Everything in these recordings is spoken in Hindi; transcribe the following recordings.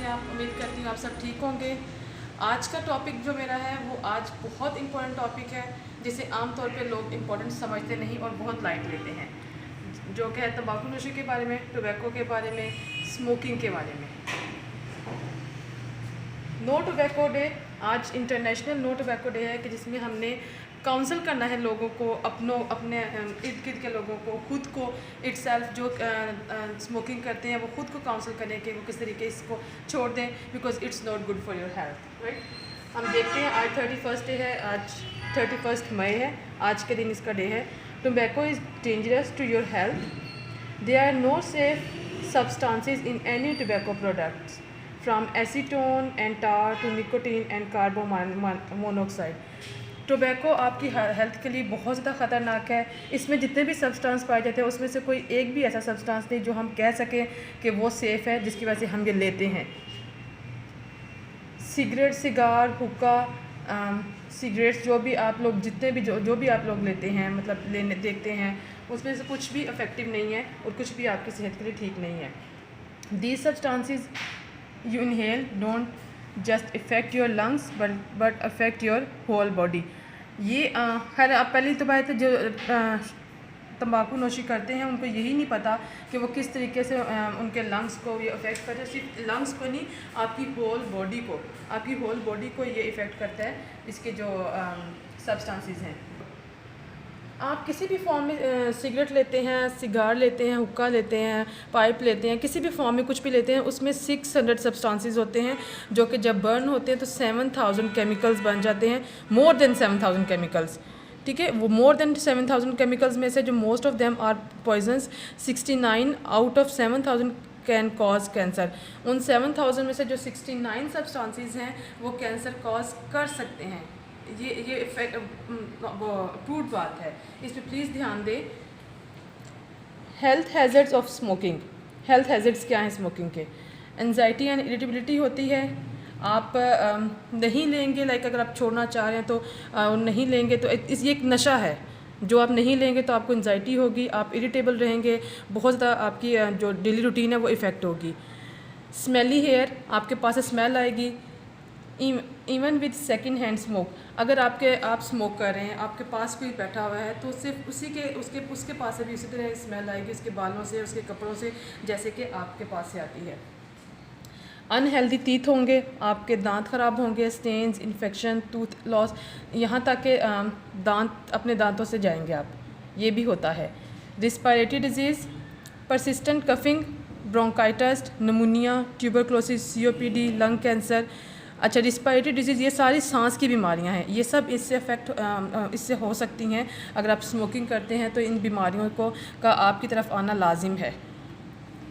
हैं आप? उम्मीद करती हूँ आप सब ठीक होंगे। आज का टॉपिक जो मेरा है वो आज बहुत इम्पोर्टेंट टॉपिक है, जिसे आमतौर पे लोग इम्पोर्टेंट समझते नहीं और बहुत लाइट लेते हैं, जो कि है तंबाकू नोशी के बारे में, टोबैको के बारे में, स्मोकिंग के बारे में। नो टोबैको डे, आज इंटरनेशनल नो टोबैको डे है कि जिसमें हमने काउंसिल करना है लोगों को, अपने इर्द गिर्द के लोगों को, खुद को इटसेल्फ जो स्मोकिंग करते हैं वो खुद को काउंसिल करें कि वो किस तरीके इसको छोड़ दें, because it's not good for your health, right. हम देखते हैं आज 31 डे है, आज 31 मई है, आज के दिन इसका डे है। Tobacco is dangerous to your health. There are no safe substances in any tobacco products from acetone and tar to nicotine and carbon monoxide. Tobacco आपकी हेल्थ के लिए बहुत ज़्यादा ख़तरनाक है। इसमें जितने भी सब्सटेंस पाए जाते हैं उसमें से कोई एक भी ऐसा सब्सटेंस नहीं जो हम कह सकें कि वो सेफ़ है, जिसकी वजह से हम ये लेते हैं। सिगरेट, सिगार, हुक्का, सिगरेट्स, जो भी आप लोग जितने भी जो भी आप लोग लेते हैं, मतलब लेने देखते हैं, उसमें से कुछ भी इफ़ेक्टिव नहीं है और कुछ भी आपकी सेहत के लिए ठीक नहीं है। These substances you inhale don't just affect your lungs but affect your whole body। ये खैर आप पहली तो बात है जो तंबाकू नोशी करते हैं उनको यही नहीं पता कि वो किस तरीके से उनके लंग्स को ये अफेक्ट करता है। सिर्फ लंग्स को नहीं, आपकी होल बॉडी को ये इफ़ेक्ट करता है, इसके जो सब्सटेंसेस हैं। आप किसी भी फॉर्म में सिगरेट लेते हैं, सिगार लेते हैं, हुक्का लेते हैं, पाइप लेते हैं, किसी भी फॉर्म में कुछ भी लेते हैं, उसमें 600 सब्सटेंसेस होते हैं जो कि जब बर्न होते हैं तो 7000 केमिकल्स बन जाते हैं, मोर देन 7000 केमिकल्स, ठीक है। वो मोर देन 7000 केमिकल्स में से जो most of them are poisons, 69 out of 7000 can cause cancer. उन 7000 में से जो 69 सब्सटेंसेस हैं वो कैंसर कॉज कर सकते हैं। ये अप्रूव्ड बात है, इस पर प्लीज़ ध्यान दें। Health hazards of smoking. Health hazards क्या हैं स्मोकिंग के? एंजाइटी एंड इरिटेबिलिटी होती है। आप नहीं लेंगे, लाइक अगर आप छोड़ना चाह रहे हैं तो नहीं लेंगे तो ये एक नशा है। जो आप नहीं लेंगे तो आपको एंजाइटी होगी, आप इरिटेबल रहेंगे, बहुत ज़्यादा आपकी जो डेली रूटीन है वो इफ़ेक्ट होगी। स्मेली हेयर, आपके पास स्मेल आएगी। Even with second hand smoke, अगर आप स्मोक कर रहे हैं, आपके पास कोई बैठा हुआ है तो सिर्फ उसके पास से भी उसी तरह स्मेल आएगी, उसके बालों से, उसके कपड़ों से, जैसे कि आपके पास से आती है। अनहेल्दी टीथ होंगे, आपके दांत ख़राब होंगे, स्टेन्स, इन्फेक्शन, टूथ लॉस, यहाँ तक के दांत अपने दांतों से जाएंगे आप, ये भी होता है। Respiratory disease, persistent coughing, bronchitis, नमूनिया, tuberculosis, COPD, lung cancer. अच्छा, रिस्पायरेटरी डिजीज़, ये सारी सांस की बीमारियां हैं, ये सब इससे हो सकती हैं। अगर आप स्मोकिंग करते हैं तो इन बीमारियों का आपकी तरफ आना लाजिम है।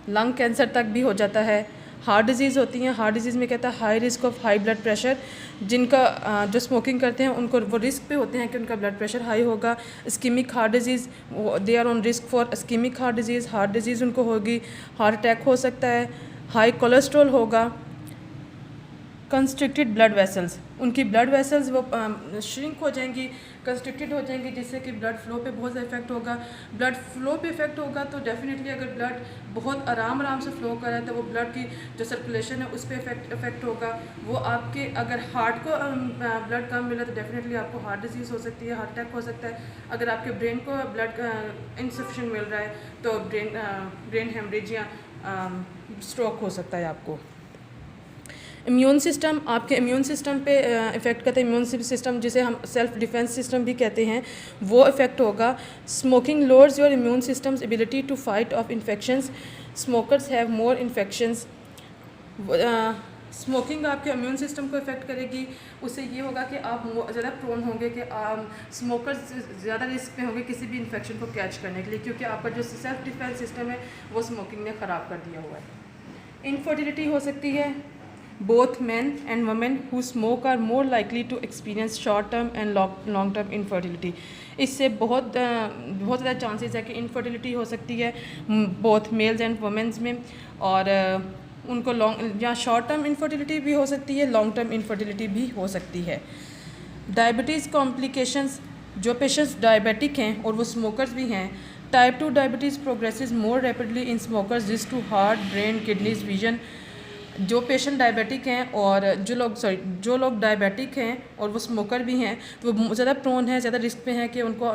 लंग कैंसर तक भी हो जाता है। हार्ट डिजीज़ होती हैं, हार्ट डिजीज़ में कहता है high risk of high blood pressure, जिनका जो स्मोकिंग करते हैं उनको वो रिस्क पे होते हैं कि उनका ब्लड प्रेशर हाई होगा। Ischemic heart disease, they are on risk for ischemic heart disease उनको होगी। हार्ट अटैक हो सकता है। हाई कोलेस्ट्रॉल होगा। कंस्ट्रिक्टेड ब्लड वेसल्स, उनकी ब्लड वेसल्स वो श्रिंक हो जाएंगी, कंस्ट्रिक्टेड हो जाएंगी, जिससे कि ब्लड फ्लो पे बहुत ज़्यादा इफेक्ट होगा। ब्लड फ्लो पे इफेक्ट होगा तो डेफिनेटली अगर ब्लड बहुत आराम से फ्लो कर रहा है तो वो ब्लड की जो सर्कुलेशन है उस पर इफेक्ट होगा। वो आपके अगर हार्ट को ब्लड कम मिला तो डेफिनेटली आपको हार्ट डिजीज़ हो सकती है, हार्ट अटैक हो सकता है। अगर आपके ब्रेन को ब्लड इनसफिशिएंट मिल रहा है तो ब्रेन हेमरेज या स्ट्रोक हो सकता है आपको। इम्यून सिस्टम, आपके इम्यून सिस्टम पे इफ़ेक्ट करता है। इम्यून सिस्टम जिसे हम सेल्फ डिफेंस सिस्टम भी कहते हैं, वो इफ़ेक्ट होगा। Smoking lowers your immune systems ability to fight off infections. Smokers have more infections. Smoking आपके इम्यून सिस्टम को इफ़ेक्ट करेगी। उससे ये होगा कि आप ज़्यादा प्रोन होंगे कि स्मोकर्स ज़्यादा रिस्क पे होंगे किसी भी इन्फेक्शन को कैच करने के लिए, क्योंकि आपका जो सेल्फ डिफेंस सिस्टम है वो स्मोकिंग ने ख़राब कर दिया हुआ है। इनफर्टिलिटी हो सकती है। Both men and women who smoke are more likely to experience short-term and long-term infertility। इससे बहुत ज़्यादा चांसेस है कि इनफर्टिलिटी हो सकती है बोथ मेल्स एंड वुमेन्स में, और उनको या शॉर्ट टर्म इनफर्टिलिटी भी हो सकती है, लॉन्ग टर्म इनफर्टिलिटी भी हो सकती है। डायबिटीज़ कॉम्प्लिकेशंस, जो पेशेंट्स डायबिटिक हैं और वो स्मोकर्स भी हैं, type 2 diabetes progresses more rapidly in smokers, risk to heart, brain, kidneys, vision, जो पेशेंट डायबिटिक हैं और जो लोग डायबिटिक हैं और वो स्मोकर भी हैं तो वो ज़्यादा प्रोन है, ज़्यादा रिस्क पे हैं कि उनको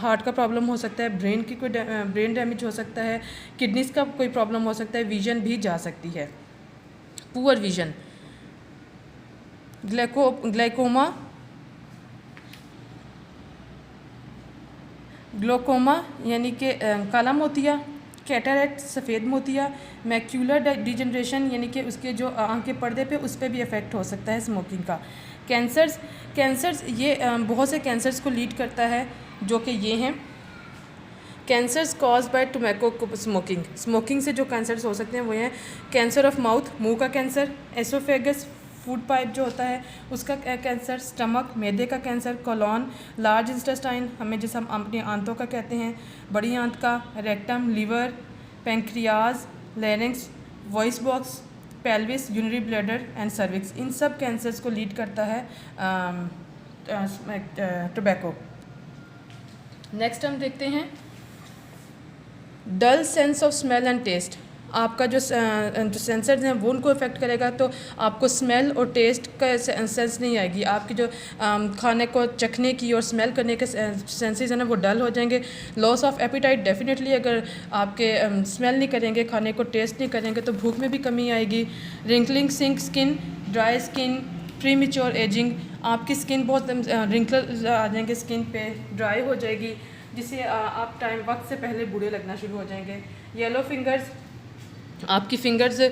हार्ट का प्रॉब्लम हो सकता है, ब्रेन डैमेज हो सकता है, किडनीज़ का कोई प्रॉब्लम हो सकता है, विजन भी जा सकती है, पुअर विजन, ग्लोकोमा यानी कि काला मोतिया, कैटरैक्ट सफ़ेद मोतिया, मैक्यूलर डिजनरेशन यानी कि उसके जो आँख के पर्दे पे उस पर भी इफ़ेक्ट हो सकता है स्मोकिंग का। कैंसर्स ये बहुत से कैंसर्स को लीड करता है, जो कि ये हैं cancers cause by tobacco smoking से जो कैंसर्स हो सकते हैं वो हैं कैंसर ऑफ माउथ, मुंह का कैंसर, एसोफेगस फूड पाइप जो होता है उसका कैंसर, स्टमक मैदे का कैंसर, कोलॉन, लार्ज इंटेस्टाइन हमें जिसे हम अपनी आंतों का कहते हैं, बड़ी आंत का, rectum, liver, pancreas, larynx, voice box, pelvis, urinary bladder and cervix, इन सब कैंसर्स को लीड करता है टोबैको। नेक्स्ट हम देखते हैं dull sense of smell and taste. आपका जो सेंसर्स हैं वो उनको इफ़ेक्ट करेगा, तो आपको स्मेल और टेस्ट का सेंस नहीं आएगी, आपकी जो खाने को चखने की और स्मेल करने के सेंसेस हैं ना वो डल हो जाएंगे। लॉस ऑफ एपिटाइट डेफिनेटली, अगर आपके स्मेल नहीं करेंगे, खाने को टेस्ट नहीं करेंगे तो भूख में भी कमी आएगी। Wrinkling, sink skin, dry skin, premature ageing, आपकी स्किन बहुत रिंकल आ जाएंगे, स्किन पे ड्राई हो जाएगी, जिससे आप वक्त से पहले बूढ़े लगना शुरू हो जाएंगे। येलो फिंगर्स, आपकी फिंगर्स जो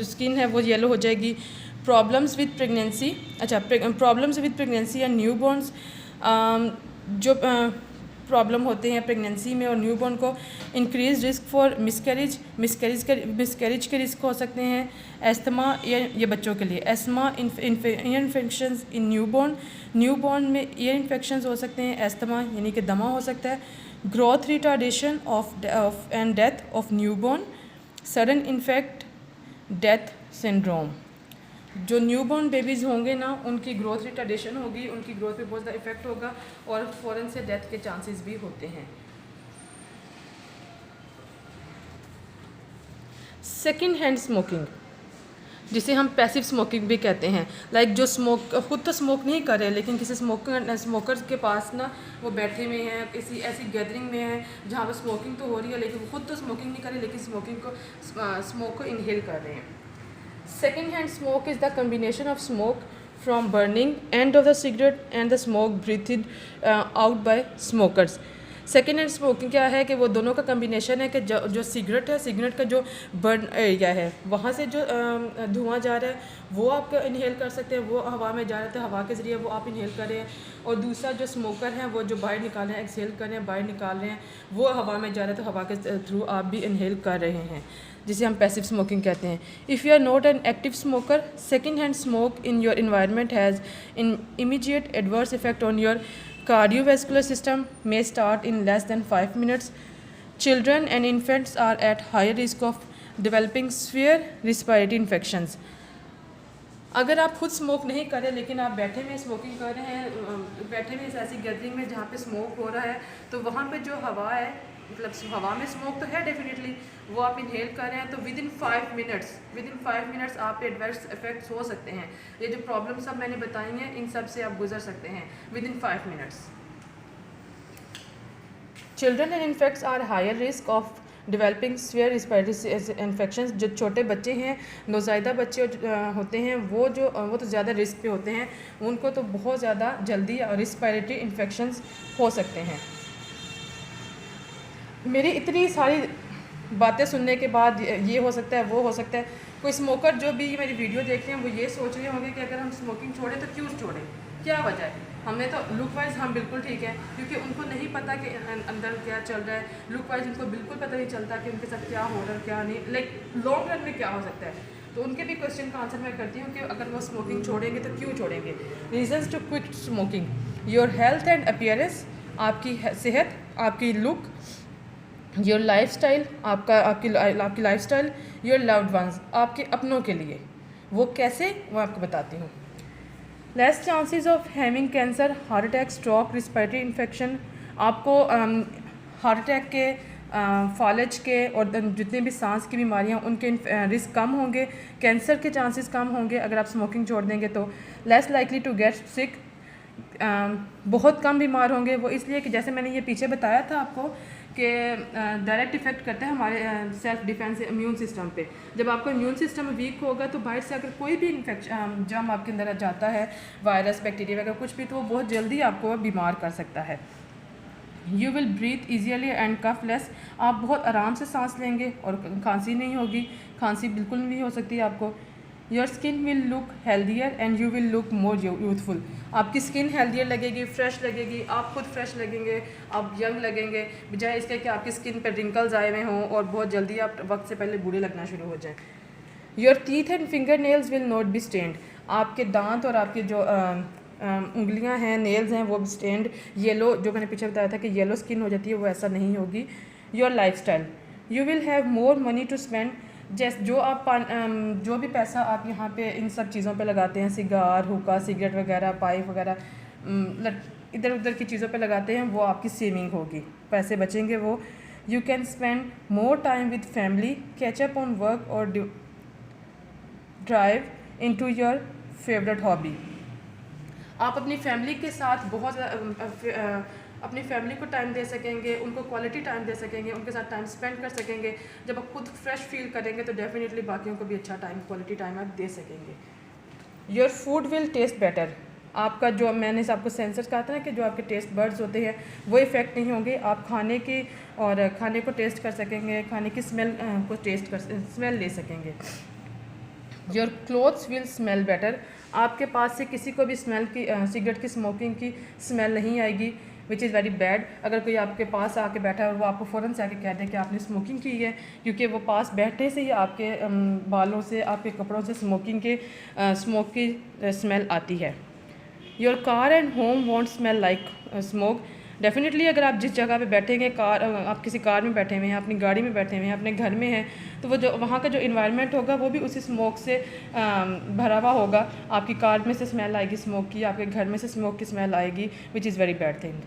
स्किन है वो येलो हो जाएगी। Problems with pregnancy, problems with pregnancy and newborn's, जो प्रॉब्लम होते हैं प्रेगनेंसी में और न्यूबॉर्न को, इंक्रीज रिस्क फॉर मिसकैरेज के रिस्क हो सकते हैं। एस्थमा, ये बच्चों के लिए, asthma, year infections in newborn में ईयर इन्फेक्शंस हो सकते हैं, एस्थमा यानी कि दमा हो सकता है। Growth retardation of and death of newborn, sudden infect death syndrome, जो न्यूबॉर्न बेबीज़ होंगे ना उनकी ग्रोथ रिटार्डेशन होगी, उनकी ग्रोथ पे बहुत ज़्यादा इफेक्ट होगा और फ़ौरन से डेथ के चांसेस भी होते हैं। सेकेंड हैंड स्मोकिंग, जिसे हम पैसिव स्मोकिंग भी कहते हैं, लाइक जो खुद तो स्मोक नहीं कर रहे लेकिन किसी स्मोकर्स के पास ना वो बैठे हुए हैं, किसी ऐसी गैदरिंग में है जहाँ पर स्मोकिंग तो हो रही है लेकिन वो खुद तो स्मोकिंग नहीं कर रहे लेकिन स्मोक को इनहेल कर रहे हैं। Second hand smoke is the combination of smoke from burning end of the cigarette and the smoke breathed out by smokers. Second hand smoking क्या है कि वो दोनों का कम्बिनेशन है कि जो सिगरेट है, सिगरेट का जो बर्न एरिया है वहाँ से जो धुआं जा रहा है वो आप इनहेल कर सकते हैं, वो हवा में जा रहा था, हवा के ज़रिए वो आप इनहेल कर रहे हैं। और दूसरा जो स्मोकर है वो जो बाहर निकाल रहे हैं, एक्सहेल कर रहे हैं, बाहर निकाल रहे हैं, वो हवा में जा रहा है तो हवा के थ्रू आप भी इनहेल कर रहे हैं, जिसे हम पैसिव स्मोकिंग कहते हैं। If you are not an active smoker, second hand smoke in your environment has an immediate adverse effect on your cardiovascular system, may start in less than 5 minutes. Children and infants are at higher risk of developing severe respiratory infections. अगर आप खुद स्मोक नहीं कर रहे लेकिन आप बैठे में स्मोकिंग कर रहे हैं, बैठे में ऐसी गैदरिंग में जहाँ पे स्मोक हो रहा है तो वहाँ पे जो हवा है, मतलब हवा में स्मोक तो है डेफिनेटली, वो आप इनहेल कर रहे हैं तो विद इन 5 मिनट्स आप पे एडवर्स इफेक्ट्स हो सकते हैं। ये जो प्रॉब्लम सब मैंने बताई हैं इन सब से आप गुजर सकते हैं within 5 minutes. Children and infants are higher risk of developing severe respiratory infections. जो छोटे बच्चे हैं, नौज़ायदा बच्चे होते हैं, वो तो ज़्यादा रिस्क पे होते हैं, उनको तो बहुत ज़्यादा जल्दी रिस्पिरेटरी इन्फेक्शंस हो सकते हैं। मेरी इतनी सारी बातें सुनने के बाद ये हो सकता है, वो हो सकता है, कोई स्मोकर जो भी मेरी वीडियो देख रहे हैं वो ये सोच रहे होंगे कि अगर हम स्मोकिंग छोड़ें तो क्यों छोड़ें, क्या वजह है। हमें तो लुक वाइज हम बिल्कुल ठीक है, क्योंकि उनको नहीं पता कि अंदर क्या चल रहा है, लुक वाइज उनको बिल्कुल पता नहीं चलता कि उनके साथ क्या हो रहा है क्या नहीं, लाइक लॉन्ग रन में क्या हो सकता है। तो उनके भी क्वेश्चन का आंसर मैं करती हूँ कि अगर वो स्मोकिंग छोड़ेंगे तो क्यों छोड़ेंगे। Reasons to quit smoking: your health and appearance, आपकी सेहत, आपकी लुक, योर लाइफ स्टाइल, आपकी lifestyle, your loved ones, आपके अपनों के लिए। वो कैसे, वो आपको बताती हूँ। Less chances of having cancer, heart attack, stroke, respiratory infection. आपको हार्ट अटैक के फालज के और जितने भी सांस की बीमारियां उनके रिस्क कम होंगे, कैंसर के चांसेस कम होंगे अगर आप स्मोकिंग छोड़ देंगे तो। Less likely to get sick, बहुत कम बीमार होंगे। वो इसलिए कि जैसे मैंने ये पीछे बताया था आपको कि डायरेक्ट इफ़ेक्ट करता है हमारे सेल्फ डिफेंस इम्यून सिस्टम पे। जब आपका इम्यून सिस्टम वीक होगा तो बाहर से अगर कोई भी इन्फेक्शन जर्म आपके अंदर जाता है, वायरस बैक्टीरिया वगैरह कुछ भी, तो वो बहुत जल्दी आपको बीमार कर सकता है। You will breathe easily and cough less, आप बहुत आराम से सांस लेंगे और खांसी नहीं होगी, खांसी बिल्कुल नहीं हो सकती आपको। Your skin will look healthier and you will look more youthful, आपकी स्किन हेल्दियर लगेगी, फ्रेश लगेगी, आप खुद फ्रेश लगेंगे, आप यंग लगेंगे, बजाय इसके कि आपकी स्किन पर रिंकल्स आए हुए हों और बहुत जल्दी आप वक्त से पहले बूढ़े लगना शुरू हो जाएँ। Your teeth and fingernails will not be stained, आपके दांत और आपके जो उंगलियां हैं, नेल्स हैं, वो स्टेन्ड येलो, जो मैंने पीछे बताया था कि येलो स्किन हो जाती है, वो ऐसा नहीं होगी। Your lifestyle, you will have more money to spend, जैसे जो भी पैसा आप यहाँ पे इन सब चीज़ों पे लगाते हैं, सिगार, हुक्का, सिगरेट वगैरह, पाइप वगैरह, इधर उधर की चीज़ों पे लगाते हैं, वो आपकी सेविंग होगी, पैसे बचेंगे वो। You can spend more time with family, catch up on work और drive into your favourite hobby, आप अपनी फैमिली के साथ बहुत अपनी फैमिली को टाइम दे सकेंगे, उनको क्वालिटी टाइम दे सकेंगे, उनके साथ टाइम स्पेंड कर सकेंगे। जब आप खुद फ्रेश फील करेंगे तो डेफिनेटली बाकियों को भी अच्छा टाइम, क्वालिटी टाइम आप दे सकेंगे। Your food will taste better, आपका जो मैंने आपको सेंसर्स कहा था ना कि जो आपके टेस्ट बर्ड्स होते हैं वो इफ़ेक्ट नहीं होंगे, आप खाने की और खाने को टेस्ट कर सकेंगे, खाने की स्मेल को स्मेल ले सकेंगे। Your clothes will smell better, आपके पास से किसी को भी स्मेल की सिगरेट की स्मोकिंग की स्मेल नहीं आएगी, विच इज़ वेरी बैड। अगर कोई आपके पास आके बैठा है और वो आपको फ़ौरन से आके कह दे कि आपने स्मोकिंग की है, क्योंकि वो पास बैठने से ही आपके बालों से, आपके कपड़ों से स्मोक की स्मेल आती है। Your car and home want smell like smoke, definitely अगर आप जिस जगह पे बैठेंगे, आप किसी कार में बैठे हुए हैं, अपनी गाड़ी में बैठे हुए हैं, अपने घर में हैं, तो वो जो वहाँ का जो इन्वायरमेंट होगा वो भी उसी स्मोक से भरा हुआ होगा। आपकी कार में से स्मेल आएगी स्मोक की, आपके घर में से स्मोक की स्मेल आएगी, which is very bad thing.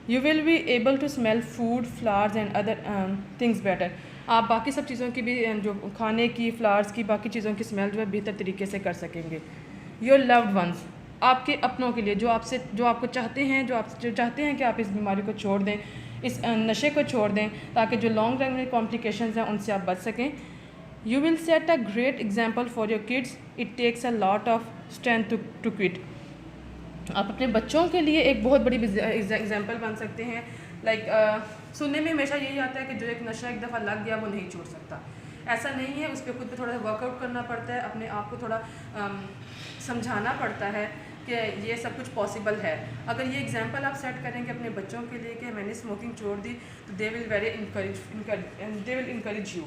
You will be able to smell food, flowers and other things better, आप बाकी सब चीज़ों की भी जो खाने की, फ्लावर्स की, बाकी चीज़ों की स्मेल जो है बेहतर तरीके से कर सकेंगे। योर लव्ड वंस, आपके अपनों के लिए, जो आपको चाहते हैं, जो चाहते हैं कि आप इस बीमारी को छोड़ दें, इस नशे को छोड़ दें, ताकि जो लॉन्ग रन में कॉम्प्लिकेशंस हैं उनसे आप बच सकें। You will set a great example for your kids, it takes a lot of strength to quit, आप अपने बच्चों के लिए एक बहुत बड़ी एग्जाम्पल बन सकते हैं। सुनने में हमेशा यही आता है कि जो एक नशा एक दफ़ा लग गया वो नहीं छोड़ सकता, ऐसा नहीं है, उस पर खुद पे थोड़ा वर्कआउट करना पड़ता है, अपने आप को थोड़ा समझाना पड़ता है कि ये सब कुछ पॉसिबल है। अगर ये एग्जांपल आप सेट करेंगे अपने बच्चों के लिए कि मैंने स्मोकिंग छोड़ दी, तो they will encourage you.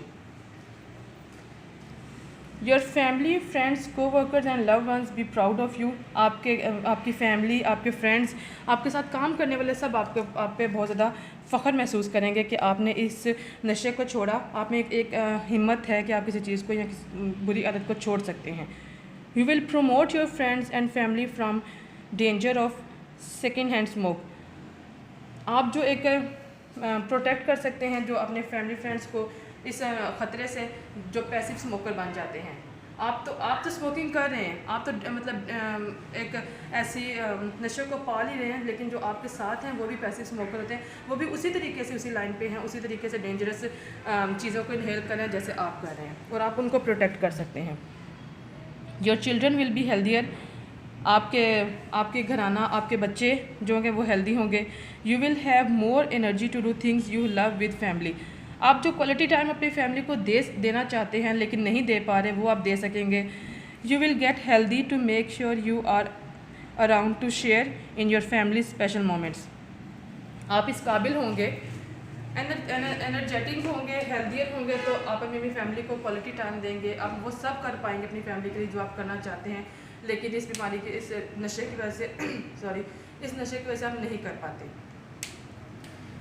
Your family, friends, coworkers and love ones be proud of you, आपकी फैमिली, आपके फ्रेंड्स, आपके साथ काम करने वाले सब आप पे बहुत ज़्यादा फ़ख्र महसूस करेंगे कि आपने इस नशे को छोड़ा, आप में एक हिम्मत है कि आप किसी चीज़ को या किसी बुरी आदत को छोड़ सकते हैं। You will promote your friends and family from danger of second hand smoke, आप जो एक प्रोटेक्ट कर सकते हैं जो अपने फैमिली फ्रेंड्स को इस ख़तरे से जो पैसिव स्मोकर बन जाते हैं। आप तो स्मोकिंग कर रहे हैं, आप तो मतलब एक ऐसी नशे को पाल ही रहे हैं, लेकिन जो आपके साथ हैं वो भी पैसिव स्मोकर होते हैं, वो भी उसी तरीके से उसी लाइन पे हैं, उसी तरीके से डेंजरस चीज़ों को इनहेल कर रहे हैं जैसे आप कर रहे हैं, और आप उनको प्रोटेक्ट कर सकते हैं। Your children will be healthier, आपके घराना, आपके बच्चे जो हैं वो हेल्दी होंगे। You will have more energy to do things you love with family, आप जो क्वालिटी टाइम अपनी फैमिली को देना चाहते हैं लेकिन नहीं दे पा रहे, वो आप दे सकेंगे। You will get healthy to make sure you are around to share in your family special moments, आप इस काबिल होंगे, एनर्जेटिक होंगे, हेल्दियर होंगे, तो आप अपनी फैमिली को क्वालिटी टाइम देंगे, आप वो सब कर पाएंगे अपनी फैमिली के लिए जो आप करना चाहते हैं, लेकिन इस बीमारी के, इस नशे की वजह से इस नशे की वजह से आप नहीं कर पाते।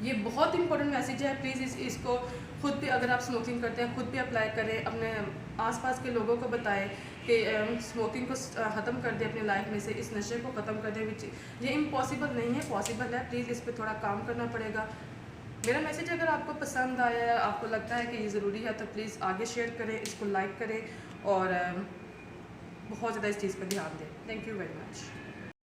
ये बहुत इंपॉर्टेंट मैसेज है, प्लीज़ इसको खुद भी, अगर आप स्मोकिंग करते हैं, खुद भी अप्लाई करें, अपने आसपास के लोगों को बताएं कि स्मोकिंग को ख़त्म कर दें अपनी लाइफ में से, इस नशे को ख़त्म कर दें। ये इम्पॉसिबल नहीं है, पॉसिबल है, प्लीज़ इस पर थोड़ा काम करना पड़ेगा। मेरा मैसेज अगर आपको पसंद आया है, आपको लगता है कि ये ज़रूरी है, तो प्लीज़ आगे शेयर करें, इसको लाइक करें और बहुत ज़्यादा इस चीज़ पर ध्यान दें। Thank you very much.